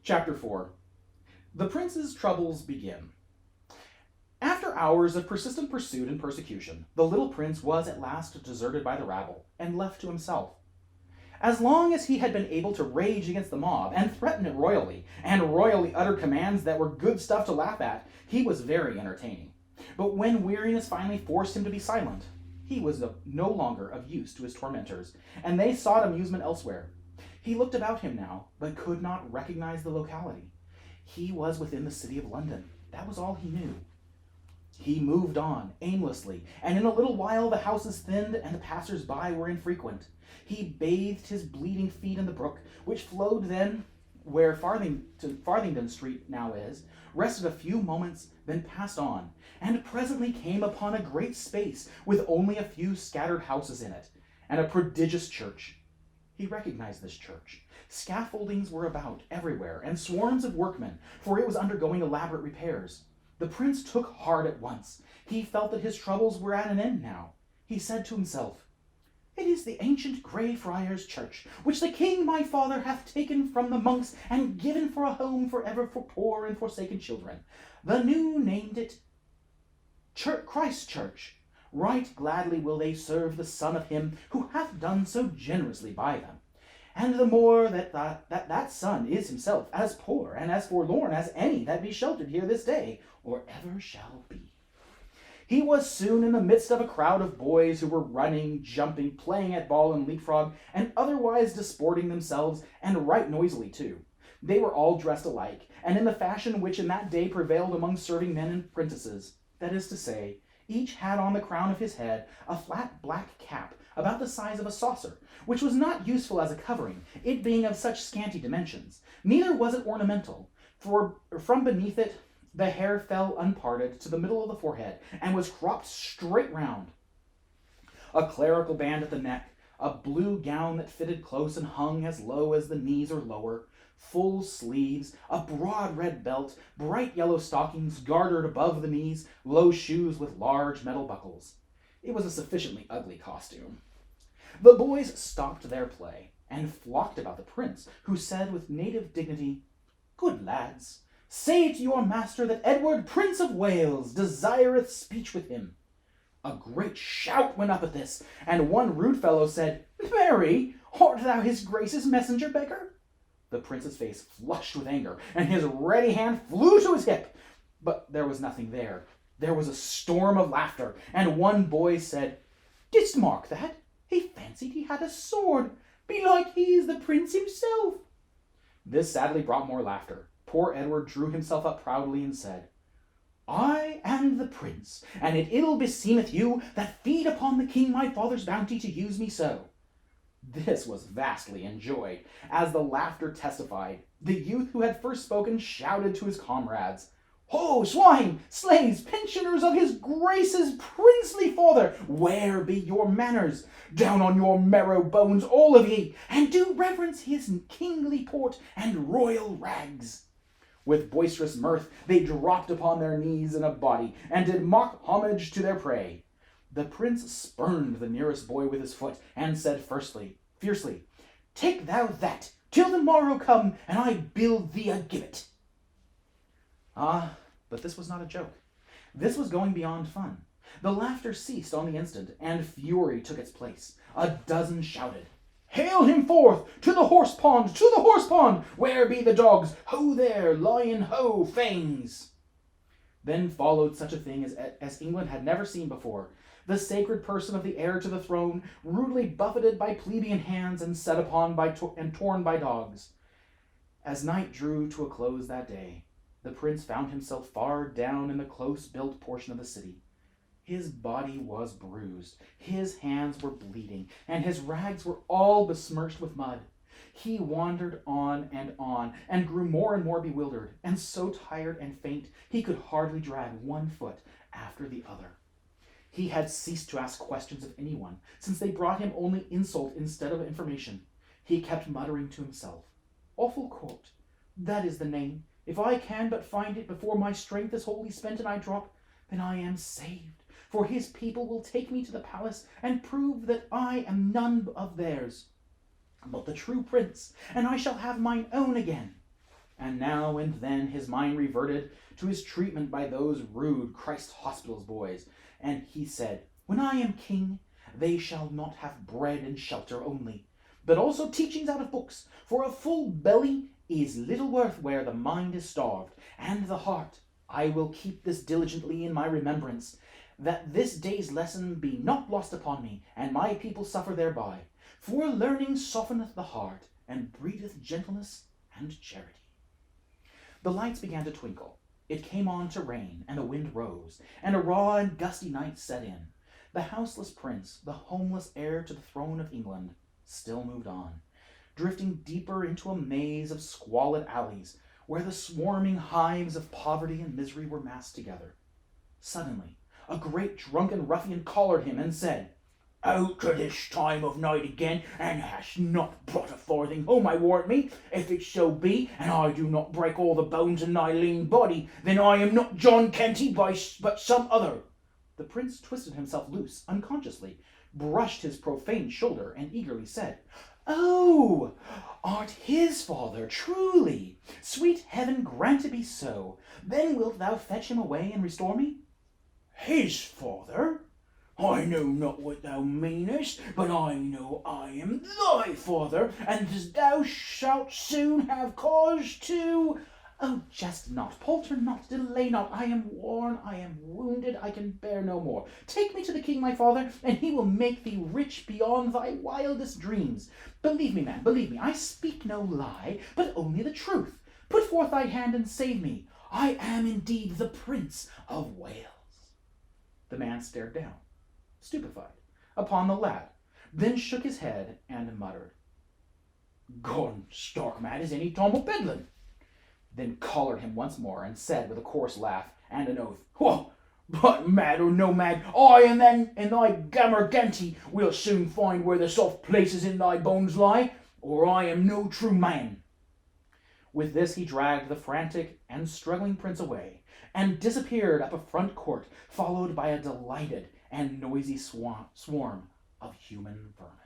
Chapter 4. The prince's troubles begin. After hours of persistent pursuit and persecution, the little prince was at last deserted by the rabble and left to himself. As long as he had been able to rage against the mob and threaten it royally, and royally utter commands that were good stuff to laugh at, he was very entertaining. But when weariness finally forced him to be silent, he was no longer of use to his tormentors, and they sought amusement elsewhere. He looked about him now, but could not recognize the locality. He was within the city of London. That was all he knew. He moved on, aimlessly, and in a little while the houses thinned and the passers-by were infrequent. He bathed his bleeding feet in the brook, which flowed then where Farthington Street now is, rested a few moments, then passed on, and presently came upon a great space with only a few scattered houses in it, and a prodigious church. He recognized this church. Scaffoldings were about everywhere, and swarms of workmen, for it was undergoing elaborate repairs. The prince took heart at once. He felt that his troubles were at an end now. He said to himself, "It is the ancient Grey Friars' Church, which the king my father hath taken from the monks and given for a home forever for poor and forsaken children. The new named it Christ's Church. Right gladly will they serve the Son of him who hath done so generously by them. And the more that Son is himself as poor and as forlorn as any that be sheltered here this day, or ever shall be." He was soon in the midst of a crowd of boys who were running, jumping, playing at ball and leapfrog, and otherwise disporting themselves, and right noisily too. They were all dressed alike, and in the fashion which in that day prevailed among serving men and prentices. That is to say, each had on the crown of his head a flat black cap about the size of a saucer, which was not useful as a covering, it being of such scanty dimensions. Neither was it ornamental, for from beneath it the hair fell unparted to the middle of the forehead, and was cropped straight round. A clerical band at the neck, a blue gown that fitted close and hung as low as the knees or lower, full sleeves, a broad red belt, bright yellow stockings gartered above the knees, low shoes with large metal buckles. It was a sufficiently ugly costume. The boys stopped their play, and flocked about the prince, who said with native dignity, "Good lads, say to your master that Edward, Prince of Wales, desireth speech with him." A great shout went up at this, and one rude fellow said, "Marry, art thou his grace's messenger, beggar?" The prince's face flushed with anger, and his ready hand flew to his hip. But there was nothing there. There was a storm of laughter, and one boy said, "Didst mark that? He fancied he had a sword. Belike he is the prince himself." This sadly brought more laughter. Poor Edward drew himself up proudly and said, "I am the prince, and it ill beseemeth you that feed upon the king my father's bounty to use me so." This was vastly enjoyed. As the laughter testified, the youth who had first spoken shouted to his comrades, "Ho, swine, slaves, pensioners of his grace's princely father, where be your manners? Down on your marrow bones, all of ye, and do reverence his kingly port and royal rags." With boisterous mirth they dropped upon their knees in a body, and did mock homage to their prey. The prince spurned the nearest boy with his foot, and said fiercely, "Take thou that, till the morrow come, and I build thee a gibbet." Ah, but this was not a joke. This was going beyond fun. The laughter ceased on the instant, and fury took its place. A dozen shouted, "Hail him forth! To the horse pond! To the horse pond! Where be the dogs? Ho there, lion, ho, fangs!" Then followed such a thing as England had never seen before. The sacred person of the heir to the throne, rudely buffeted by plebeian hands and set upon and torn by dogs. As night drew to a close that day, the prince found himself far down in the close-built portion of the city. His body was bruised, his hands were bleeding, and his rags were all besmirched with mud. He wandered on, and grew more and more bewildered, and so tired and faint he could hardly drag one foot after the other. He had ceased to ask questions of anyone, since they brought him only insult instead of information. He kept muttering to himself, "Awful Court, that is the name. If I can but find it before my strength is wholly spent and I drop, then I am saved, for his people will take me to the palace and prove that I am none of theirs, but the true prince, and I shall have mine own again." and now and then his mind reverted to his treatment by those rude Christ Hospitals boys, and he said, "When I am king, they shall not have bread and shelter only, but also teachings out of books, for a full belly is little worth where the mind is starved, and the heart. I will keep this diligently in my remembrance, that this day's lesson be not lost upon me, and my people suffer thereby. For learning softeneth the heart, and breedeth gentleness and charity." The lights began to twinkle. It came on to rain, and the wind rose, and a raw and gusty night set in. The houseless prince, the homeless heir to the throne of England, still moved on, drifting deeper into a maze of squalid alleys, where the swarming hives of poverty and misery were massed together. Suddenly, a great drunken ruffian collared him and said, "Out to this time of night again, and hast not brought a farthing home, I warrant me. If it so be, and I do not break all the bones in thy lean body, then I am not John Kenty, but some other." The prince twisted himself loose unconsciously, brushed his profane shoulder, and eagerly said, "Oh, art his father, truly? Sweet heaven grant it be so. Then wilt thou fetch him away and restore me?" "His father? I know not what thou meanest, but I know I am thy father, and thou shalt soon have cause to—" "Oh, jest not, palter not, delay not. I am worn, I am wounded, I can bear no more. Take me to the king my father, and he will make thee rich beyond thy wildest dreams. Believe me, man, believe me, I speak no lie, but only the truth. Put forth thy hand and save me. I am indeed the Prince of Wales." The man stared down, stupefied, upon the lad, then shook his head and muttered, "Gone stark mad as any Tom o' Bedlam," then collared him once more, and said with a coarse laugh and an oath, "Whoa, but mad or no mad, I and thy gammer Ganty will soon find where the soft places in thy bones lie, or I am no true man." With this he dragged the frantic and struggling prince away, and disappeared up a front court, followed by a delighted and noisy swarm of human vermin.